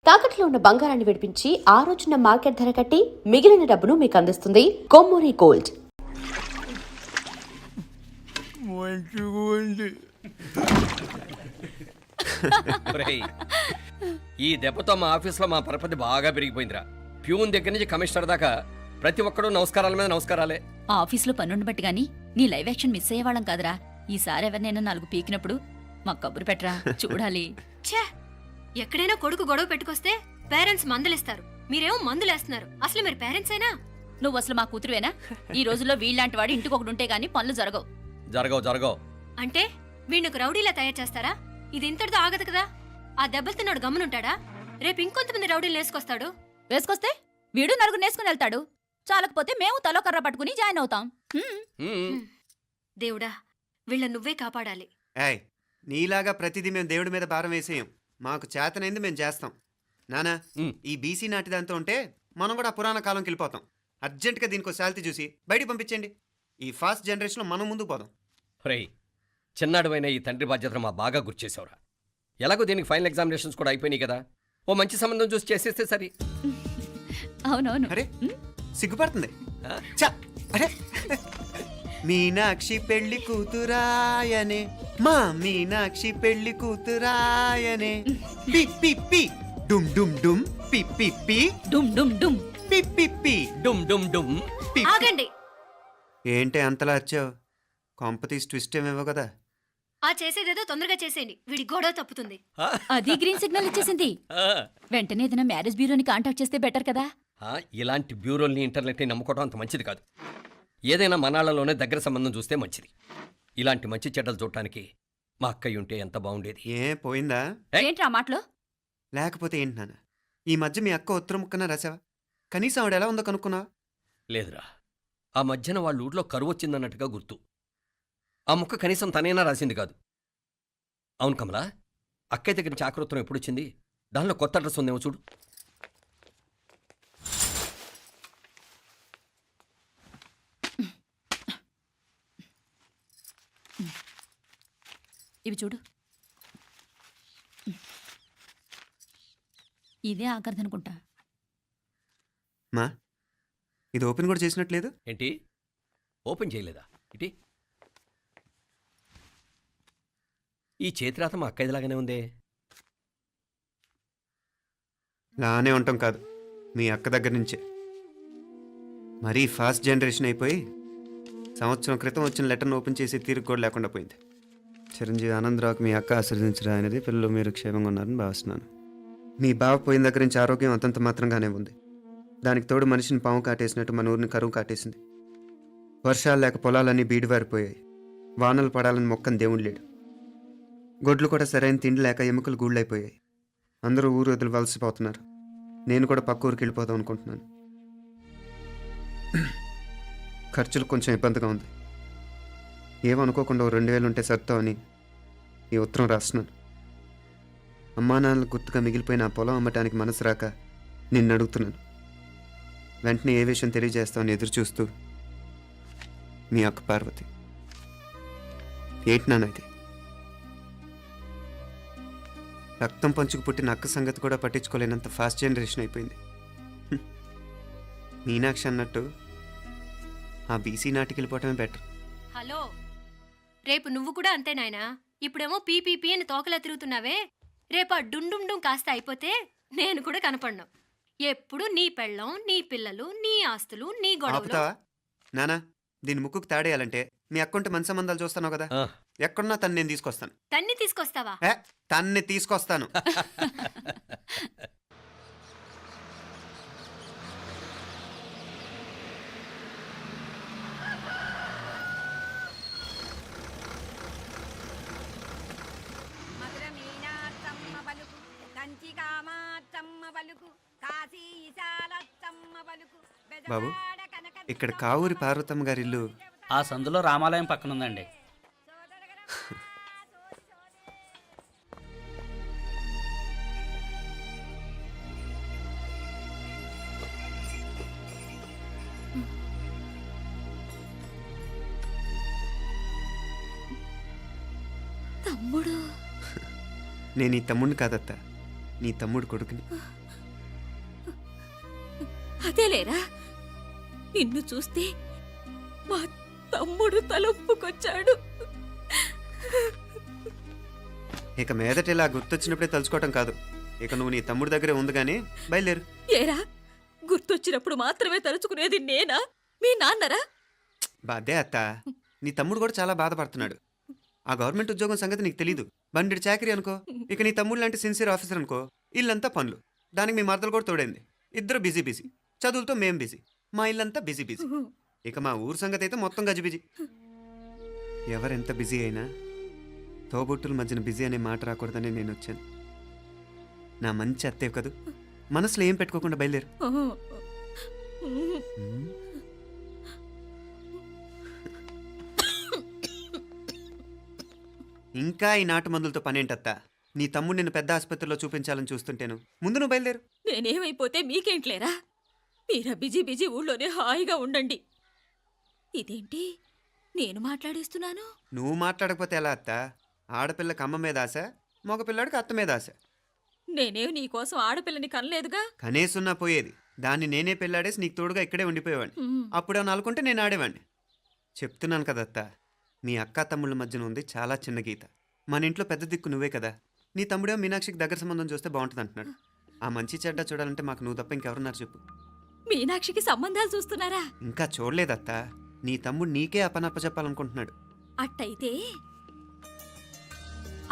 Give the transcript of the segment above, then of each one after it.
తాకట్లో ఉన్న బంగారాన్ని విడిపించి ఆ రోజున మార్కెట్ ధర కట్టి మిగిలిన డబ్బును మీకు అందిస్తుంది కొమ్మూరి గోల్డ్. ఈ దెబ్బతో మా ఆఫీస్లో మా పరపతి బాగా పెరిగిపోయిందిరా. ప్యూన్ దగ్గర నుంచి కమిషనర్ దాకా ప్రతి ఒక్కడు నమస్కారాల మీద నమస్కారాలే. ఆ ఆఫీస్లో పనుండి బట్టి గాని నీ లైవ్ యాక్షన్ మిస్ అయ్యేవాళ్ళం కాదురా. ఈసారి ఎవరినైనా 4 పీకినప్పుడు మాకు కబురు పెట్టరా, చూడాలి. ఛే, ఎక్కడైనా కొడుకు గొడవ పెట్టుకొస్తే పేరెంట్స్ మందులేస్తారు, మీరేమో మందులేస్తున్నారు. అసలు మీరు పేరెంట్స్ అయినా? నువ్వు అసలు మా కూతురువేనా? ఈ రోజుల్లో వీళ్ళలాంటి వాడు ఇంటికి ఒకటి ఉంటే గానీ పనులు జరగవు. జరగవు అంటే వీణ్ణకు రౌడీలా తయారు చేస్తారా? ఇది ఇంతటితో ఆగదు కదా. ఆ దెబ్బలు తిన్నాడు గమ్మునుంటాడా? రేపు ఇంకొంతమంది రౌడీలు వేసుకొస్తాడు. వేసుకొస్తే వీడు 4 నేసుకుని వెళ్తాడు. చాలకపోతే మేము తలో కర్ర పట్టుకుని జాయిన్ అవుతాం. దేవుడా, వీళ్ళ నువ్వే కాపాడాలి. ఏయ్, నీలాగా ప్రతిదీ మేము దేవుడి మీద భారం వేసేయం. మాకు చేతనైంది మేము చేస్తాం. నానా, ఈ బీసీ నాటి దాంతో ఉంటే మనం కూడా పురాణ కాలంకి వెళ్ళిపోతాం. అర్జెంటుగా దీనికి శాలిటీ చూసి బయటికి పంపించండి. ఈ ఫాస్ట్ జనరేషన్లో మనం ముందుకు పోదాం. రే, చిన్నాడువైన ఈ తండ్రి బాధ్యతను మా బాగా గుర్చేసావురా. ఎలాగో దీనికి ఫైనల్ ఎగ్జామినేషన్స్ కూడా అయిపోయినాయి కదా, ఓ మంచి సంబంధం చూసి చేసేస్తే సరి. అవునవును. అరే సిగ్గుపడుతుంది. అరే మీనాక్షి పెళ్లి కూతురాయనే, మా మీనాక్షి పెళ్లి కూతురాయనే. పి పి పి డుమ్ డుమ్ డుమ్ పి పి పి డుమ్ డుమ్ డుమ్ పి పి పి డుమ్ డుమ్ డుమ్. ఆగండి. ఏంటి అంతలా వచ్చావు? కాంపతీస్ ట్విస్ట్ ఏమేవో కదా. ఆ చేసేదేదో తొందరగా చేసేయండి, వీడి గొడవ తప్పుతుంది. అది గ్రీన్ సిగ్నల్ ఇచ్చేసింది. వెంటనే ఏదైనా మ్యారేజ్ బ్యూరోని కాంటాక్ట్ చేస్తే బెటర్ కదా. ఇలాంటి బ్యూరోల్ని ఇంటర్నెట్ని నమ్ముకోవడం అంత మంచిది కాదు. ఏదైనా మనాళ్ళలోనే దగ్గర సంబంధం చూస్తే మంచిది. ఇలాంటి మంచి చెడ్డలు చూడటానికి మా అక్కయ్య ఉంటే ఎంత బాగుండేది. ఏ పోయిందా? ఏంటి ఆ మాటలు? లేకపోతే ఏంటి నాన్న, ఈ మధ్య మీ అక్క ఉత్తరం ముక్కన రాసావా? కనీసం ఆవిడ ఎలా ఉందో కనుక్కున్నావా? లేదురా, ఆ మధ్యన వాళ్ళ ఊర్లో కరువు వచ్చిందన్నట్టుగా గుర్తు. ఆ ముక్క కనీసం తనైనా రాసింది కాదు. అవును కమలా, అక్కయ్య దగ్గర నుంచి ఆకృతం ఎప్పుడు వచ్చింది? దానిలో కొత్త అడ్రస్ ఉందేమో చూడు. ఇవి చూడు. ఇదే ఆఖరిదనుకుంటా. మా ఇది ఓపెన్ కూడా చేసినట్లేదు. ఏంటి ఓపెన్ చేయలేదా? ఇటీ ఈ చేతిరాత మా అక్కయ్యలాగానే ఉందే. లానే ఉంటాం కాదు, మీ అక్క దగ్గర నుంచే. మరీ ఫాస్ట్ జనరేషన్ అయిపోయి సంవత్సరం క్రితం వచ్చిన లెటర్ను ఓపెన్ చేసి తీరుకు కూడా లేకుండా పోయింది. చిరంజీవి ఆనందరావుకి మీ అక్క ఆశీర్వదించరా అనేది. పిల్లలు మీరు క్షేమంగా ఉన్నారని భావిస్తున్నాను. మీ బావ పోయిన దగ్గర నుంచి ఆరోగ్యం అంతంత మాత్రంగానే ఉంది. దానికి తోడు మనిషిని పాము కాటేసినట్టు మన ఊరిని కరువు కాటేసింది. వర్షాలు లేక పొలాలన్నీ బీడివారిపోయాయి. వానలు పడాలని మొక్కని దేవుడు లేడు. గొడ్లు కూడా సరైన తిండి లేక ఎముకలు గూళ్ళైపోయాయి. అందరూ ఊరు వదిలి వలసిపోతున్నారు. నేను కూడా పక్క ఊరికి వెళ్ళిపోదాం అనుకుంటున్నాను. ఖర్చులు కొంచెం ఇబ్బందిగా ఉంది. ఏమనుకోకుండా 2000 ఉంటే సర్తావని ఈ ఉత్తరం రాస్తున్నాను. అమ్మా నాన్నలకు గుర్తుగా మిగిలిపోయిన ఆ పొలం అమ్మటానికి మనసు రాక నిన్ను అడుగుతున్నాను. వెంటనే ఏ విషయం తెలియజేస్తామని ఎదురు చూస్తూ మీ అక్క పార్వతి. ఏంటి నాన్న ఇది? రక్తం పంచుకు పుట్టిన అక్క సంగతి కూడా పట్టించుకోలేనంత ఫాస్ట్ జనరేషన్ అయిపోయింది. మీనాక్షి అన్నట్టు ఆ బీసీ నాటికి వెళ్ళిపోవటమే బెటర్. హలో, రేపు నువ్వు కూడా అంతే నాయనా. ఇప్పుడేమో పీపీపీ అని తోకలా తిరుగుతున్నావే. రేపు ఆ డుండుండుం కాస్త అయిపోతే నేను కూడా కనపడ్ను. ఎప్పుడు నీ పెళ్ళం, నీ పిల్లలు, నీ ఆస్తులు, నీ గొడవలు. ఆపుతావా నానా? దీని ముక్కుకు తాడేయాలంటే మీ అక్కంటే మంచి సంబంధాలు చూస్తాను కదా. ఎక్కడున్నా తను నేను తీసుకొస్తాను. తన్ని తీసుకొస్తావా? తన్ని తీసుకొస్తాను. బాబు, ఇక్కడ కావూరి పార్వతమ్మ గారి ఇల్లు ఆ సందులో రామాలయం పక్కన ఉందండి. తమ్ముడు. నేను ఈ తమ్ముడిని కాదత్త, నీ తమ్ముడు కొడుకుని. అదేలేరా, నిన్ను చూస్తే మా తమ్ముడు తలొప్పుకొచ్చాడు. ఇక మీదట ఇలా గుర్తొచ్చినప్పుడే తలుచుకోవటం కాదు. ఇక నువ్వు నీ తమ్ముడి దగ్గరే ఉంది కానీ బయలుదేరు. ఏరా, గుర్తొచ్చినప్పుడు మాత్రమే తలుచుకునేది నేనా, మీ నాన్నరా? బాధే అత్త, నీ తమ్ముడు కూడా చాలా బాధపడుతున్నాడు. ఆ గవర్నమెంట్ ఉద్యోగం సంగతి నీకు తెలీదు. బండి చాకరీ అనుకో. ఇక నీ తమ్ముడు లాంటి సిన్సియర్ ఆఫీసర్ అనుకో, ఇల్లంతా పనులు. దానికి మీ మరదలు కూడా తోడైంది. ఇద్దరు బిజీ బిజీ. చదువులతో మేం బిజీ. మా ఇల్లంతా బిజీ బిజీ. ఇక మా ఊరు సంగతి అయితే మొత్తం గజిబిజీ. ఎవరెంత బిజీ అయినా తోబుట్టుల మధ్యన బిజీ అనే మాట రాకూడదని నేను వచ్చాను. నా మంచి అత్తేవి కదూ, మనసులో ఏం పెట్టుకోకుండా బయలుదేరు. ఇంకా ఈ నాటు మందులతో పనేంటత్తా? నీ తమ్ముడు నిన్ను పెద్ద ఆసుపత్రిలో చూపించాలని చూస్తుంటేను. ముందు నువ్వు బయలుదేరు. నేనేమైపోతే మీకేంట్లేరా? మీరా బిజీ బిజీ ఊళ్ళోనే హాయిగా ఉండండి. ఇదేంటి నేను మాట్లాడేస్తున్నాను? నువ్వు మాట్లాడకపోతే ఎలా అత్త? ఆడపిల్లకి అమ్మ మీద ఆశ, మగపిల్లాడికి అత్త మీద ఆశ. నేనేం నీకోసం ఆడపిల్లని కనలేదుగా. కనేసున్నా పోయేది. దాన్ని నేనే పెళ్ళాడేసి నీకు తోడుగా ఇక్కడే ఉండిపోయేవాడిని. అప్పుడేమన్నా అనుకుంటే నేను ఆడేవాడిని. చెప్తున్నాను కదత్తా, మీ అక్క తమ్ముళ్ళ మధ్యన ఉంది చాలా చిన్న గీత. మన ఇంట్లో పెద్ద దిక్కు నువ్వే కదా. నీ తమ్ముడేమో మీనాక్షికి దగ్గర సంబంధం చూస్తే బాగుంటుంది అంటున్నాడు. ఆ మంచి చెడ్డ చూడాలంటే మాకు నువ్వు తప్ప ఇంకెవరున్నారు చెప్పు? మీనాక్షికి సంబంధాలు చూస్తున్నారా? ఇంకా చూడలేదత్తా. నీ తమ్ముడు నీకే అపనప్ప చెప్పాలనుకుంటున్నాడు. అట్టయితే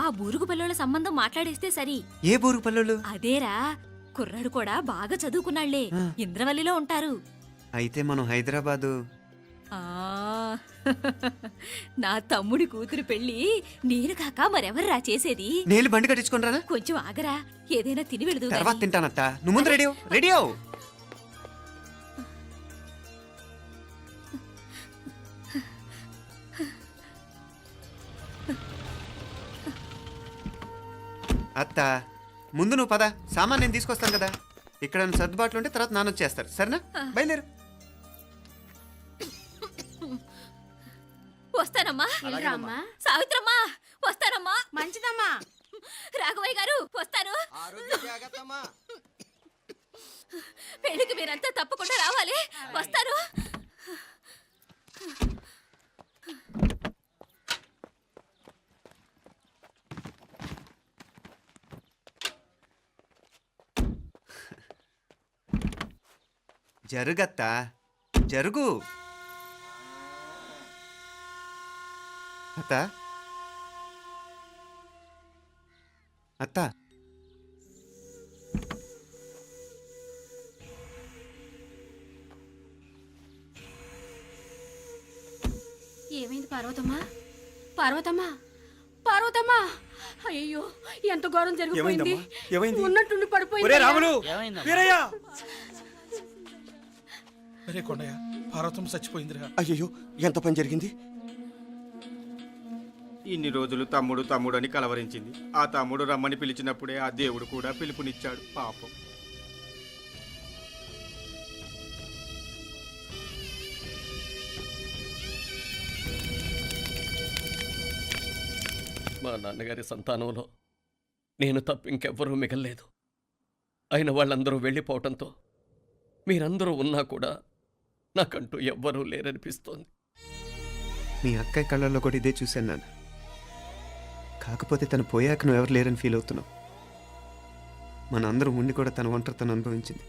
ఆ బూరుగు పిల్లల సంబంధం మాట్లాడేస్తే సరి. ఏ బూరు పల్లెలు? అదేరా, కుర్రాడు కూడా బాగా చదువుకున్నాళ్లే, ఇంద్రవల్లిలో ఉంటారు. అయితే మనం హైదరాబాదు. ఆ నా తమ్ముడి కూతురు పెళ్లి నేను కాక మరెవర్రా చేసేది? నేను బండి కట్టించుకుని రానా? కొంచెం ఆగరా, ఏదైనా తిని వెళదు. తర్వాత తింటానత్తా. నువ్వు ముందు రెడీ అవ్వు. రెడీ అవ్వు. అత్త, ముందు నువ్వు పద. సామాన్ నేను తీసుకొస్తాను కదా. ఇక్కడ సర్దుబాట్లు ఉంటే తర్వాత నాన్న వచ్చేస్తారు. సరేనా? బయలుదేరు. వస్తానమ్మా. అమ్మా సావిత్రమ్మా వస్తానమ్మా. మంచిదమ్మా. రాఘవయ్య గారు వస్తాను. పెళ్లికి మీరంతా తప్పకుండా రావాలి. వస్తాను. జరుగత్తా, జరుగు. అత్త, అత్త, ఏమైంది పార్వతమ్మా? పార్వతమ్మా, పార్వతమ్మా! అయ్యో, ఎంత ఘోరం జరిగిపోయింది. ఉన్నట్టుండి పడిపోయింది. ఏమైందమ్మా? అరే కొండయ్య, పార్వతం చచ్చిపోయిందిరా. అయ్యో, ఎంత పని జరిగింది? ఇన్ని రోజులు తమ్ముడు తమ్ముడు అని కలవరించింది. ఆ తమ్ముడు రమ్మని పిలిచినప్పుడే ఆ దేవుడు కూడా పిలుపునిచ్చాడు. పాపం. మా నాన్నగారి సంతానంలో నేను తప్ప ఇంకెవ్వరూ మిగల్లేదు. అయిన వాళ్ళందరూ వెళ్ళిపోవటంతో మీరందరూ ఉన్నా కూడా నాకంటూ ఎవ్వరూ లేరనిపిస్తోంది. మీ అక్కయ్య కళ్ళల్లో కూడా ఇదే చూశాను నాన్న. కాకపోతే తను పోయాక నువ్వు ఎవరు లేరని ఫీల్ అవుతున్నావు. మన అందరం ఉండి కూడా తన ఒంటరితను అనుభవించింది.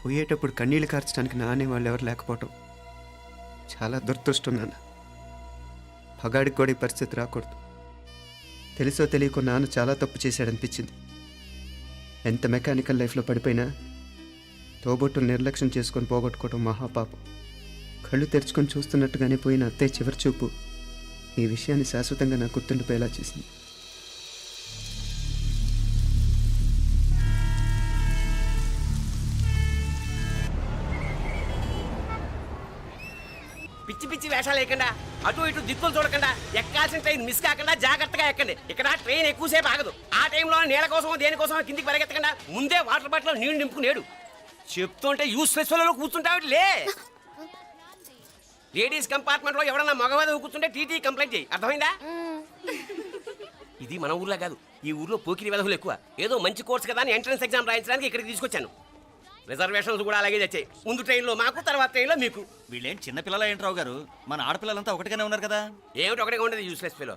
పోయేటప్పుడు కన్నీళ్లు కార్చడానికి నానే వాళ్ళు ఎవరు లేకపోవటం చాలా దురదృష్టం నాన్న. పగాడికి కూడా ఈ పరిస్థితి రాకూడదు. తెలుసో తెలియకో నాన్న చాలా తప్పు చేశాడనిపించింది. ఎంత మెకానికల్ లైఫ్లో పడిపోయినా తోబొట్టులు నిర్లక్ష్యం చేసుకొని పోగొట్టుకోవడం మహాపాపం. కళ్ళు తెరుచుకొని చూస్తున్నట్టుగానే పోయిన అత్తయ్య చివరి చూపు ఈ విషయాన్ని శాశ్వతంగా నాకు గుర్తుండిపోయేలా చేసింది. పిచ్చి పిచ్చి వేషాలు వేయకుండా, అటు ఇటు దిక్కులు చూడకుండా, ఎక్కాల్సిన ట్రైన్ మిస్ కాకుండా జాగ్రత్తగా ఎక్కండి. ఇక్కడ ట్రైన్ ఎక్కువసేపు ఆగదు. ఆ టైంలో నీళ్ళ కోసం దేనికోసం కిందికి పరిగెత్తకుండా ముందే వాటర్ బాటిల్ నీళ్లు నింపుకునేడు. చెప్తుంటే యూస్లెస్ లో కూర్చుంటావు. లే, లేడీస్ కంపార్ట్మెంట్ లో ఎవడన్నా మగవాద కూర్చుంటే టీటీ కంప్లైంట్ చేయి. అర్థమైందా? ఇది మన ఊర్లో కాదు, ఈ ఊర్లో పోకిరి వెధవులు ఎక్కువ. ఏదో మంచి కోర్స్ కదా అని ఎంట్రన్స్ ఎగ్జామ్ రాయించడానికి ఇక్కడికి తీసుకొచ్చాను. రిజర్వేషన్స్ కూడా అలాగే తెచ్చాయి. ముందు ట్రైన్లో మాకు, తర్వాత ట్రైన్లో మీకు. వీళ్ళేం చిన్న పిల్లల ఏంట్రావు గారు, మన ఆడపిల్లలంతా ఒకటిగానే ఉన్నారు కదా. ఏమిటి ఒకటిగా ఉండేది యూస్లెస్ ఫెలో.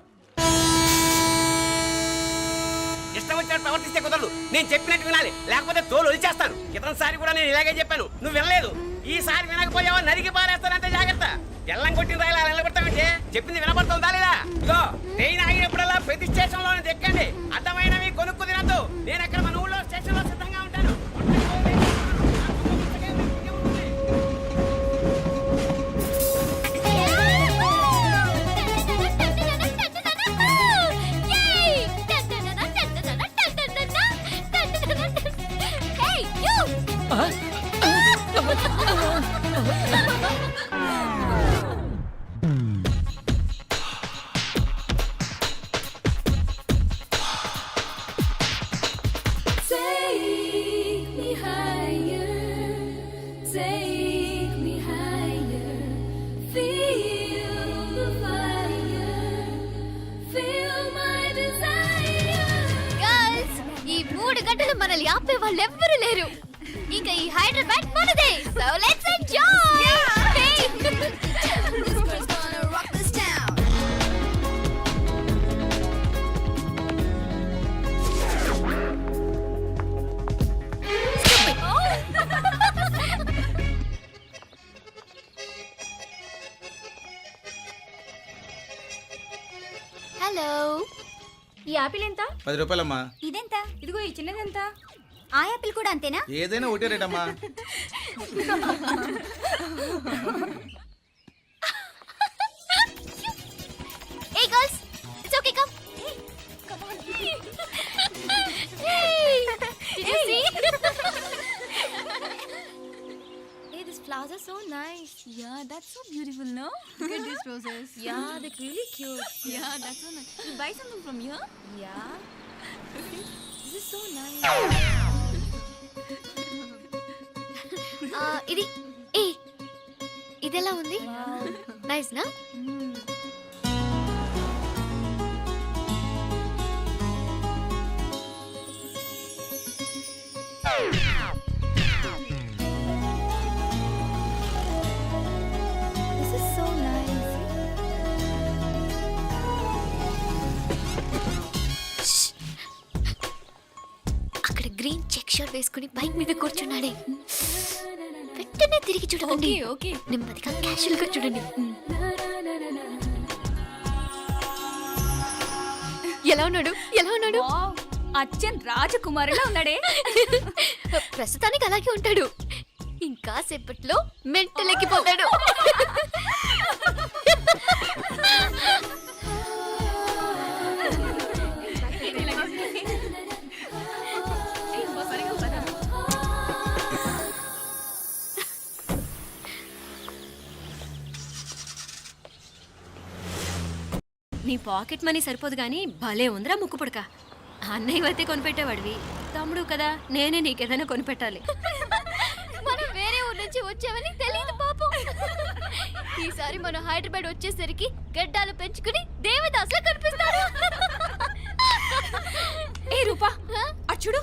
ఇష్టం వచ్చినట్టు ప్రవర్తిస్తే కుదరదు. నేను చెప్పినట్టు వినాలి, లేకపోతే తోలు వదిలేస్తాను. క్రితంసారి కూడా నేను ఇలాగే చెప్పాను, నువ్వు వినలేదు. ఈసారి వినకపోయావో నరికి పారేస్తానంటే జాగ్రత్త. ఎల్లం కొట్టిన రాయలా నిలబడతామంటే చెప్పింది వినపడుతుందా లేదా? ఇగో ట్రైన్ ఆగినప్పుడల్లా ప్రతి స్టేషన్ లోనే దెక్కండి. అర్థమైనవి కొనుక్కు తినద్దు. నేను అక్కడ మన ఊళ్ళో స్టేషన్ లో సిద్ధంగా ఉంటాను. ఈ 3 గంటలు మనల్ని ఆపే వాళ్ళు ఎవ్వరు లేరు. ఇంకా ఈ హైదరాబాద్ మనదే. So let's enjoy. హలో, ఈ యాపిల్ ఎంత? 10 రూపాయలమ్మా. ఇదెంత? ఇదిగో ఈ చిన్నదెంత? ఆ యాపిల్ కూడా అంతేనా? ఏదైనా ఒకటే రేట్ అమ్మా. Hey girls, it's okay, come. Come on. Hey, did you see? Hey, these flowers are so nice. Yeah, that's so beautiful, no? Look at these roses. Yeah, they're really cute. Yeah, that's so nice. You buy something from here? Yeah. This is so nice. ఇది ఏ ఇదెలా ఉంది? Nice నా? This is so nice. అక్కడ green check shirt వేసుకుని bike మీద కూర్చున్నాడే. వెంటనే తిరిగి చూడకండి. ఓకే. నెమ్మదిగా క్యాషువల్ గా చూడండి. ఎలా ఉన్నాడు? ఎలా ఉన్నాడు? వావ్, అచ్చన్ రాజకుమారిలా ఉన్నాడే. ప్రస్తుతానికి అలాగే ఉంటాడు. ఇంకా సేపట్లో మెంటలెక్కిపోతాడు. నీ పాకెట్ మనీ సరిపోదు గానీ భలే ఉందిరా ముక్కు పుడక. అన్నయ్య అయితే కొనిపెట్టేవాడివి, తమ్ముడు కదా నేనే నీకేదైనా కొనిపెట్టాలి. మనం వేరే ఊరు నుంచి వచ్చామని తెలియదు పాపం. ఈసారి మనం హైదరాబాద్ వచ్చేసరికి గడ్డాలు పెంచుకుని దేవదాసులా కనిపిస్తాడు. ఏ రూపా, అటు చూడు.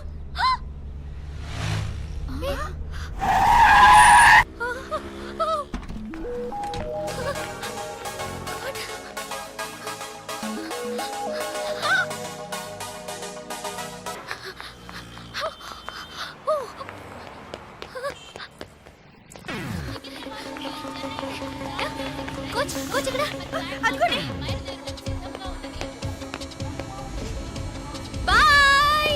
కోచ్ కోచ్ ఇక్కడ అనుకోండి. Boy.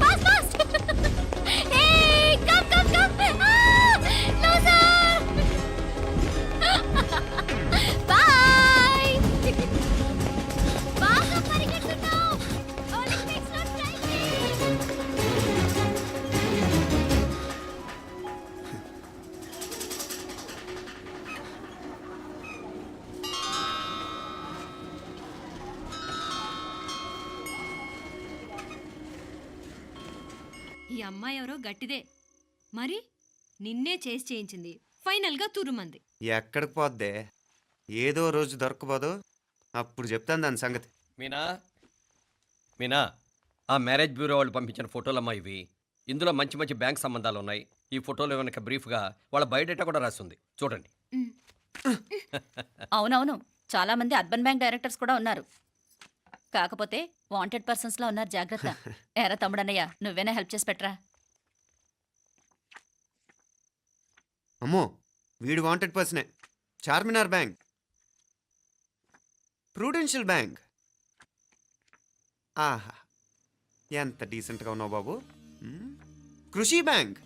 Fast fast. Hey come come come. Loser. Boy. బాగా పరిగెడుతున్నావు. ఒలింపిక్స్ లో ట్రై చేయి. ఈ అమ్మాయి ఎవరో గట్టిదే, మరి నిన్నే చేసి చేయించింది. ఫైనల్ గా తురుమంది. ఎక్కడికి పోద్దే? ఏదో రోజు దొరకపోదు, అప్పుడు చెప్తాను దాని సంగతి. మీనా మీనా ఆ మ్యారేజ్ బ్యూరో వాళ్ళు పంపించిన ఫోటోలమ్మా ఇవి. ఇందులో మంచి మంచి బ్యాంక్ సంబంధాలు ఉన్నాయి. ఈ ఫోటోలో వెనక బ్రీఫ్గా వాళ్ళ బయోడేటా కూడా రాస్తుంది, చూడండి. అవునవును, చాలా మంది అర్బన్ బ్యాంక్ డైరెక్టర్స్ కూడా ఉన్నారు. కాకపోతే వాంటెడ్ పర్సన్స్ లో ఉన్నారు, జాగ్రత్త. ఎరా తమ్ముడన్నయ్య, నువ్వేనా హెల్ప్ చేసి పెట్టరా. అమ్మో, వీడు వాంటెడ్ పర్సనే. Charminar bank, prudential bank. ఆహా, ఎంత డీసెంట్గా ఉన్నావు బాబు. కృషి బ్యాంక్,